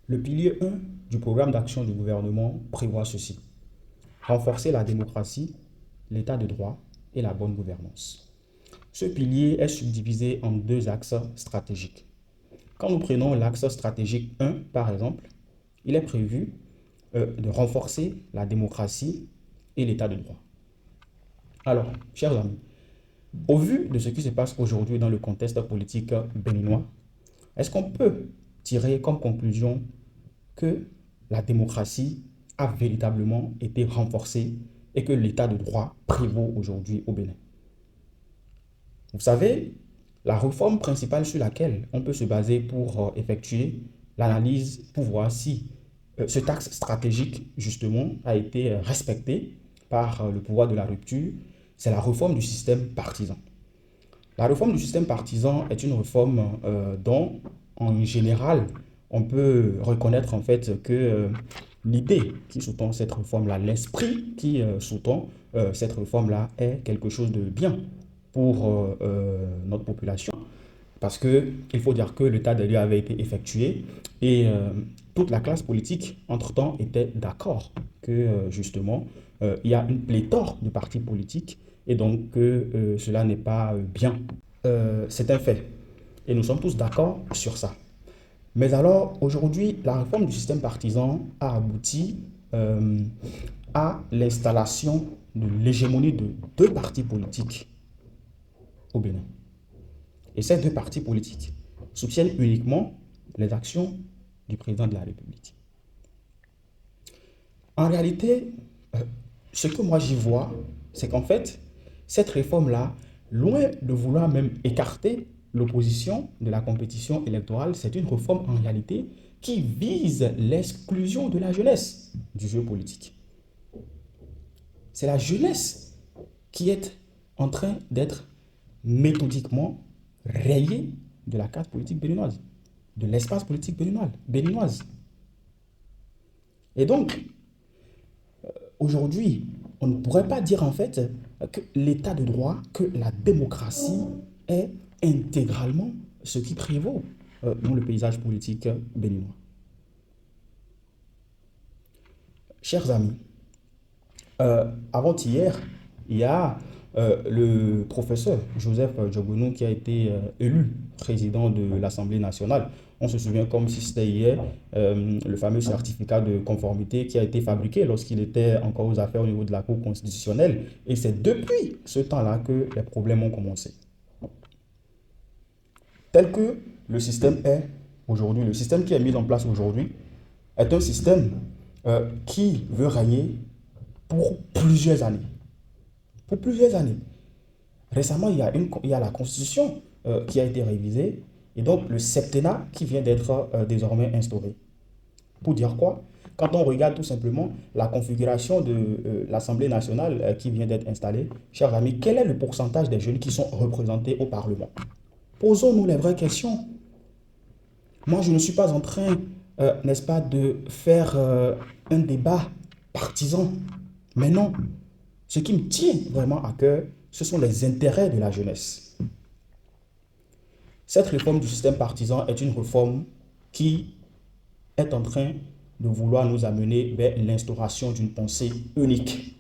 Le pilier 1 du programme d'action du gouvernement prévoit ceci: renforcer la démocratie, l'état de droit et la bonne gouvernance. Ce pilier est subdivisé en deux axes stratégiques. Quand nous prenons l'axe stratégique 1, par exemple, il est prévu de renforcer la démocratie et l'état de droit. Alors, chers amis, au vu de ce qui se passe aujourd'hui dans le contexte politique béninois, est-ce qu'on peut tirer comme conclusion que la démocratie a véritablement été renforcée et que l'état de droit prévaut aujourd'hui au Bénin? Vous savez, la réforme principale sur laquelle on peut se baser pour effectuer l'analyse, pour voir si ce axe stratégique, justement, a été respecté par le pouvoir de la rupture, c'est la réforme du système partisan. La réforme du système partisan est une réforme dont, en général, on peut reconnaître en fait que l'idée qui sous-tend cette réforme-là, l'esprit qui sous-tend cette réforme-là est quelque chose de bien pour notre population. Parce qu'il faut dire que l'état des lieux avait été effectué et toute la classe politique, entre-temps, était d'accord que justement, il y a une pléthore de partis politiques et donc que cela n'est pas bien. C'est un fait. Et nous sommes tous d'accord sur ça. Mais alors, aujourd'hui, la réforme du système partisan a abouti euh, à l'installation de l'hégémonie de deux partis politiques au Bénin. Et ces deux partis politiques soutiennent uniquement les actions du président de la République. En réalité, euh, ce que moi j'y vois, c'est qu'en fait, cette réforme-là, loin de vouloir même écarter l'opposition de la compétition électorale, c'est une réforme en réalité qui vise l'exclusion de la jeunesse du jeu politique. C'est la jeunesse qui est en train d'être méthodiquement rayée de la carte politique béninoise, de l'espace politique béninoise. Et donc, aujourd'hui, on ne pourrait pas dire en fait que l'état de droit, que la démocratie est intégralement ce qui prévaut dans le paysage politique béninois. Chers amis, avant-hier, il y a le professeur Joseph Djogonou qui a été élu président de l'Assemblée nationale. On se souvient comme si c'était hier le fameux certificat de conformité qui a été fabriqué lorsqu'il était encore aux affaires au niveau de la Cour constitutionnelle. Et c'est depuis ce temps-là que les problèmes ont commencé. Tel que le système est aujourd'hui, le système qui est mis en place aujourd'hui est un système qui veut régner pour plusieurs années. Pour plusieurs années. Récemment, il y a la Constitution qui a été révisée et donc le septennat qui vient d'être désormais instauré. Pour dire quoi? Quand on regarde tout simplement la configuration de l'Assemblée nationale qui vient d'être installée, chers amis, quel est le pourcentage des jeunes qui sont représentés au Parlement? Posons-nous les vraies questions. Moi, je ne suis pas en train, n'est-ce pas, de faire un débat partisan. Mais non, ce qui me tient vraiment à cœur, ce sont les intérêts de la jeunesse. Cette réforme du système partisan est une réforme qui est en train de vouloir nous amener vers l'instauration d'une pensée unique.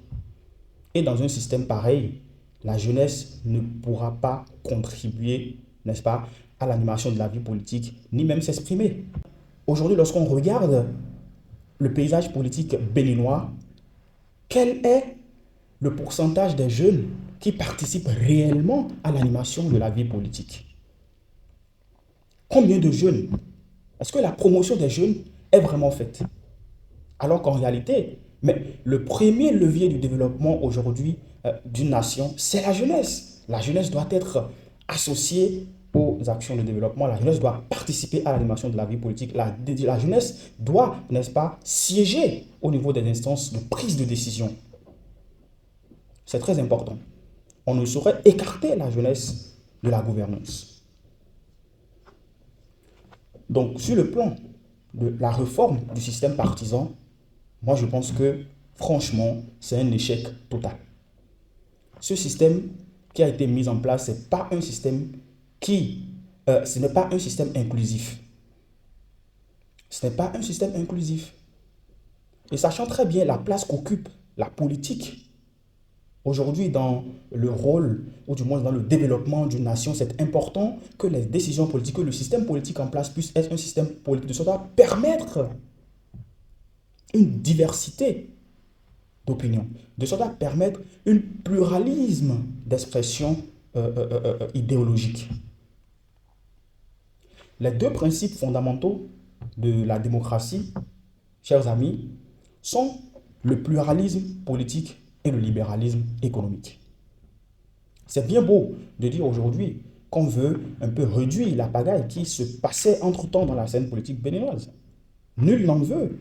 Et dans un système pareil, la jeunesse ne pourra pas contribuer, n'est-ce pas, à l'animation de la vie politique, ni même s'exprimer. Aujourd'hui, lorsqu'on regarde le paysage politique béninois, quel est le pourcentage des jeunes qui participent réellement à l'animation de la vie politique? Combien de jeunes? Est-ce que la promotion des jeunes est vraiment faite? Alors qu'en réalité, mais le premier levier du développement aujourd'hui d'une nation, c'est la jeunesse. La jeunesse doit être associée aux actions de développement. La jeunesse doit participer à l'animation de la vie politique. La jeunesse doit, n'est-ce pas, siéger au niveau des instances de prise de décision. C'est très important. On ne saurait écarter la jeunesse de la gouvernance. Donc, sur le plan de la réforme du système partisan, moi je pense que, franchement, c'est un échec total. Ce système qui a été mis en place, ce n'est pas un système inclusif. Ce n'est pas un système inclusif. Et sachant très bien la place qu'occupe la politique aujourd'hui dans le rôle, ou du moins dans le développement d'une nation, c'est important que les décisions politiques, que le système politique en place puisse être un système politique de sorte à permettre une diversité d'opinions, de sorte à permettre un pluralisme d'expression idéologique. Les deux principes fondamentaux de la démocratie, chers amis, sont le pluralisme politique et le libéralisme économique. C'est bien beau de dire aujourd'hui qu'on veut un peu réduire la pagaille qui se passait entre-temps dans la scène politique béninoise. Nul n'en veut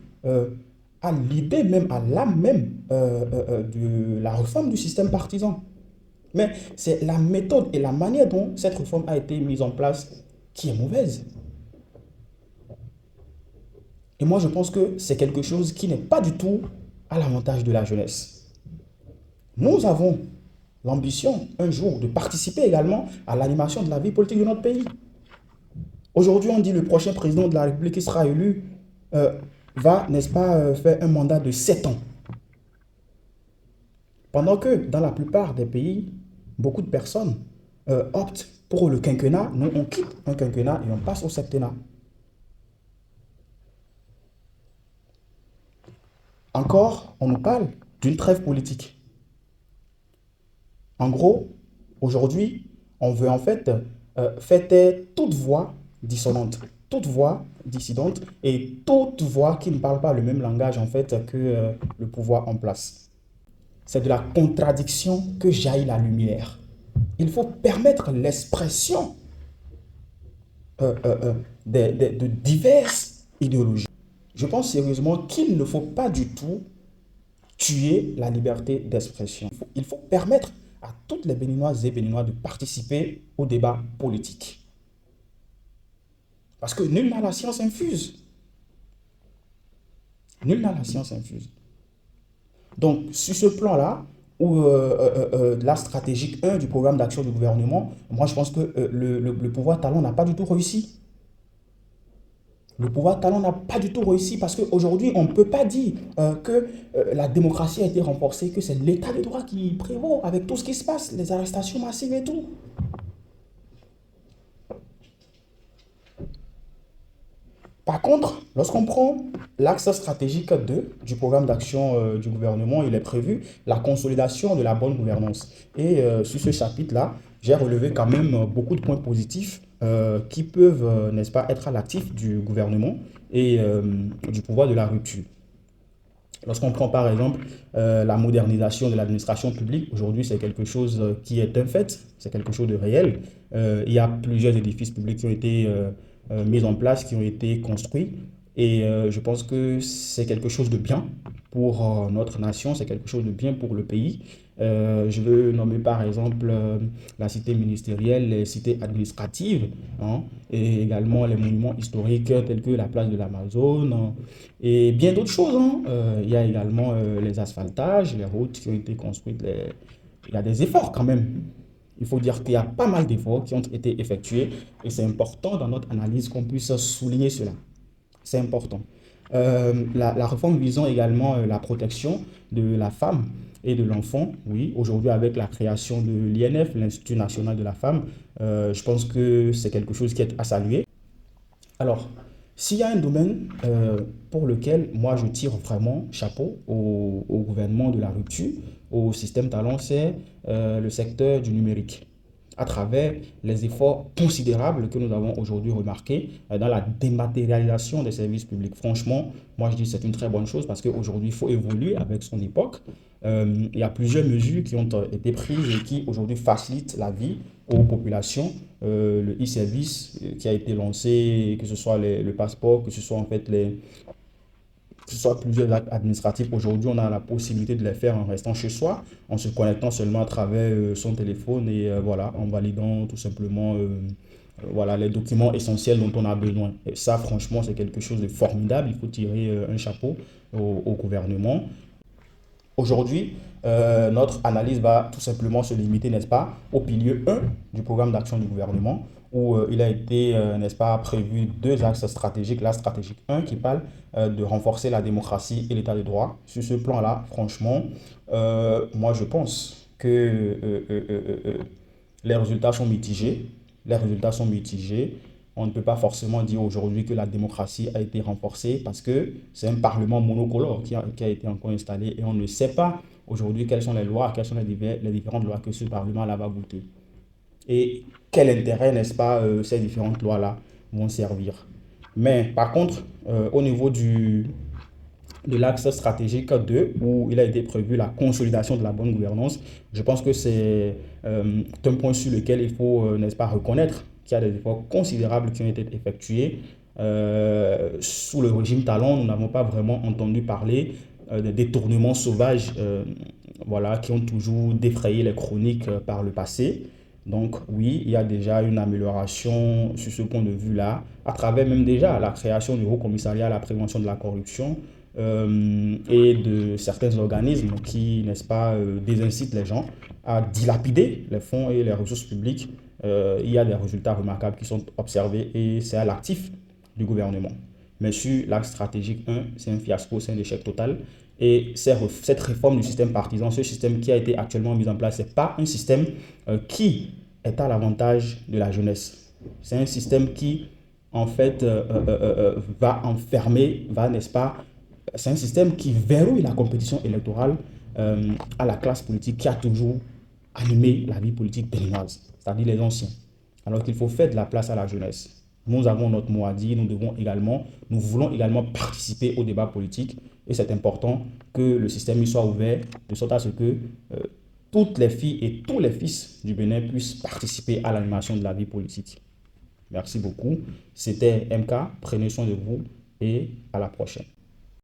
à l'idée même, à l'âme même de la réforme du système partisan. Mais c'est la méthode et la manière dont cette réforme a été mise en place qui est mauvaise. Et moi, je pense que c'est quelque chose qui n'est pas du tout à l'avantage de la jeunesse. Nous avons l'ambition, un jour, de participer également à l'animation de la vie politique de notre pays. Aujourd'hui, on dit que le prochain président de la République qui sera élu va, n'est-ce pas, faire un mandat de 7 ans. Pendant que dans la plupart des pays, beaucoup de personnes optent pour le quinquennat. Nous, on quitte un quinquennat et on passe au septennat. Encore, on nous parle d'une trêve politique. En gros, aujourd'hui, on veut en fait faire taire toute voix dissonante, toute voix dissidente et toute voix qui ne parle pas le même langage en fait que le pouvoir en place. C'est de la contradiction que jaillit la lumière. Il faut permettre l'expression de diverses idéologies. Je pense sérieusement qu'il ne faut pas du tout tuer la liberté d'expression. Il faut permettre à toutes les Béninoises et Béninois de participer au débat politique. Parce que nul n'a la science infuse. Nul n'a la science infuse. Donc, sur ce plan-là, ou la stratégie 1 du programme d'action du gouvernement, moi je pense que le pouvoir talon n'a pas du tout réussi. Le pouvoir talon n'a pas du tout réussi parce qu'aujourd'hui, on ne peut pas dire que la démocratie a été renforcée, que c'est l'état de droit qui prévaut avec tout ce qui se passe, les arrestations massives et tout. Par contre, lorsqu'on prend l'axe stratégique 2 du programme d'action du gouvernement, il est prévu la consolidation de la bonne gouvernance. Et sur ce chapitre-là, j'ai relevé quand même beaucoup de points positifs qui peuvent, n'est-ce pas, être à l'actif du gouvernement et du pouvoir de la rupture. Lorsqu'on prend par exemple la modernisation de l'administration publique, aujourd'hui c'est quelque chose qui est un fait, c'est quelque chose de réel. Il y a plusieurs édifices publics qui ont été mis en place, qui ont été construits. Et je pense que c'est quelque chose de bien pour notre nation, c'est quelque chose de bien pour le pays. Je veux nommer par exemple la cité ministérielle, les cités administratives, hein, et également les monuments historiques tels que la place de l'Amazone et bien d'autres choses. Hein. Il y a également les asphaltages, les routes qui ont été construites. Il y a des efforts quand même. Il faut dire qu'il y a pas mal d'efforts qui ont été effectués et c'est important dans notre analyse qu'on puisse souligner cela. C'est important. La réforme visant également la protection de la femme et de l'enfant, oui, aujourd'hui avec la création de l'INF, l'Institut national de la femme, je pense que c'est quelque chose qui est à saluer. Alors, s'il y a un domaine pour lequel moi je tire vraiment chapeau au gouvernement de la rupture, au système talent, c'est le secteur du numérique à travers les efforts considérables que nous avons aujourd'hui remarqués dans la dématérialisation des services publics. Franchement, moi je dis que c'est une très bonne chose parce qu'aujourd'hui, il faut évoluer avec son époque. Il y a plusieurs mesures qui ont été prises et qui aujourd'hui facilitent la vie aux populations. Le e-service qui a été lancé, que ce soit le passeport, que ce soit en fait que ce soit plusieurs actes administratifs. Aujourd'hui, on a la possibilité de les faire en restant chez soi, en se connectant seulement à travers son téléphone et voilà, en validant tout simplement voilà, les documents essentiels dont on a besoin. Et ça, franchement, c'est quelque chose de formidable. Il faut tirer un chapeau au gouvernement. Aujourd'hui, notre analyse va tout simplement se limiter, n'est-ce pas, au pilier 1 du programme d'action du gouvernement. où il a été, n'est-ce pas, prévu deux axes stratégiques. La stratégique 1 qui parle de renforcer la démocratie et l'état de droit. Sur ce plan-là, franchement, moi je pense que les résultats sont mitigés. Les résultats sont mitigés. On ne peut pas forcément dire aujourd'hui que la démocratie a été renforcée parce que c'est un parlement monocolore qui a été encore installé et on ne sait pas aujourd'hui quelles sont les lois, quelles sont les différentes lois que ce parlement-là va goûter. Et quel intérêt, n'est-ce pas, ces différentes lois-là vont servir. Mais par contre, au niveau de l'axe stratégique 2, où il a été prévu la consolidation de la bonne gouvernance, je pense que c'est un point sur lequel il faut, n'est-ce pas, reconnaître qu'il y a des efforts considérables qui ont été effectués. Sous le régime Talon, nous n'avons pas vraiment entendu parler des détournements sauvages voilà, qui ont toujours défrayé les chroniques par le passé. Donc oui, il y a déjà une amélioration sur ce point de vue-là, à travers même déjà la création du Haut Commissariat à la prévention de la corruption et de certains organismes qui, n'est-ce pas, désincitent les gens à dilapider les fonds et les ressources publiques. Il y a des résultats remarquables qui sont observés et c'est à l'actif du gouvernement. Mais sur l'axe stratégique 1, c'est un fiasco, c'est un échec total. Et cette réforme du système partisan, ce système qui a été actuellement mis en place, ce n'est pas un système qui est à l'avantage de la jeunesse. C'est un système qui, en fait, va enfermer, n'est-ce pas, c'est un système qui verrouille la compétition électorale à la classe politique qui a toujours animé la vie politique béninoise, c'est-à-dire les anciens. Alors qu'il faut faire de la place à la jeunesse. Nous avons notre mot à dire, nous voulons également participer au débat politique et c'est important que le système y soit ouvert de sorte à ce que toutes les filles et tous les fils du Bénin puissent participer à l'animation de la vie politique. Merci beaucoup. C'était MK, prenez soin de vous et à la prochaine.